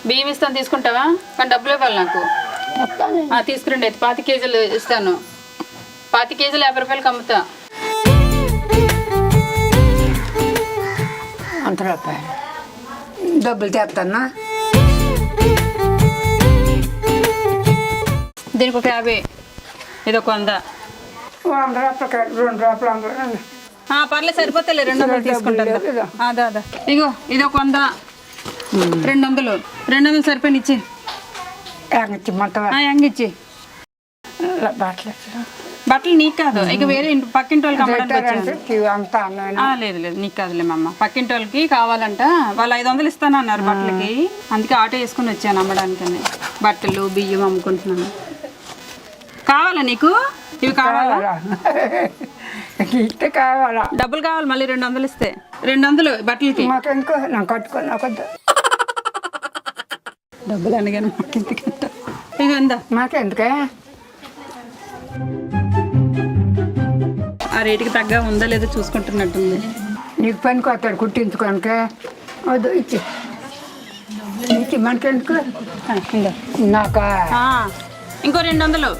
బియ్యం ఇస్తాను తీసుకుంటావా? కానీ డబ్బులు ఇవ్వాలి నాకు. తీసుకురండి. అయితే 25 కేజీలు ఇస్తాను. 25 కేజీలు 50 రూపాయలకి అమ్ముతా. అంత రూపాయలు డబ్బులు తెస్తానా? దీనికి ఒక 50, ఇది ఒక 100. 100 రూపాయలు 2 రూపాయలు. పర్లేదు సరిపోతలే, 200 తీసుకుంటాను. అదా ఇగో ఇది ఒక 100, 200. 200 సరిపోయి ఇచ్చి యంగిచ్చి. బట్టలు నీకు కాదు, ఇక వేరే పక్కింటి వాళ్ళకి అమ్మడానికి వచ్చాను. లేదు నీకు కాదులే మమ్మ, పక్కింటి వాళ్ళకి కావాలంట. వాళ్ళు 500 ఇస్తాను అన్నారు బట్టలకి, అందుకే ఆటో వేసుకుని వచ్చాను అమ్మడానికని. బట్టలు బియ్యం అమ్ముకుంటున్నాను. కావాలా నీకు? ఇవి కావాలా? కావాలా? డబ్బులు కావాలి మళ్ళీ 200 ఇస్తే. 200 బట్టలకి. మాకెందుకో నాకు కట్టుకొని నాకొద్దు. డబ్బులు అనగానే మాకెందుకంట. ఇక ఉందా? మాకెందుకే? ఆ రేటుకి తగ్గ ఉందా లేదో చూసుకుంటున్నట్టుంది. నీకు పనికి వస్తాడు కుట్టించుకోనికే. వద్దు ఇచ్చి మనకెందుకు? నాకా ఇంకో 200.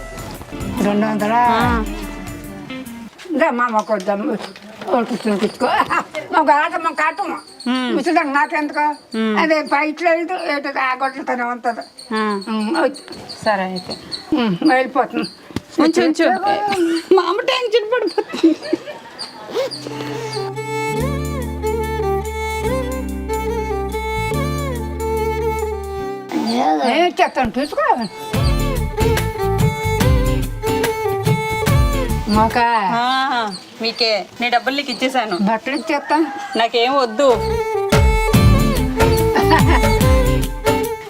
200 మా మాకు వద్దాం. కుట్టించుకో మాకు ఆట మాకు ఆటము ముసలిదాం. నాకెందుకు? అదే పైట్లో ఏదో ఆగొట్లతోనే ఉంటుంది. సరే అయితే వెళ్ళిపోతుంది. ఉంచు మా అమ్మ టెన్షన్ పడిపోతుంది. చెప్తాను చూసుకో. మాకా మీకే నీ డబ్బులు నీకు ఇచ్చేసాను. బట్టలు ఇచ్చేస్తాను. నాకేం వద్దు.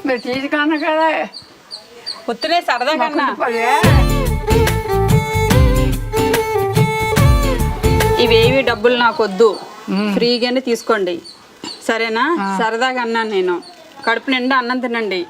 మీరు తీసుకున్నా కదా, పొద్దునే సరదా కన్నా. ఇవేవి డబ్బులు నాకు వద్దు, ఫ్రీగానే తీసుకోండి సరేనా? సరదాగా అన్నాను నేను. కడుపు నిండా అన్నం తినండి.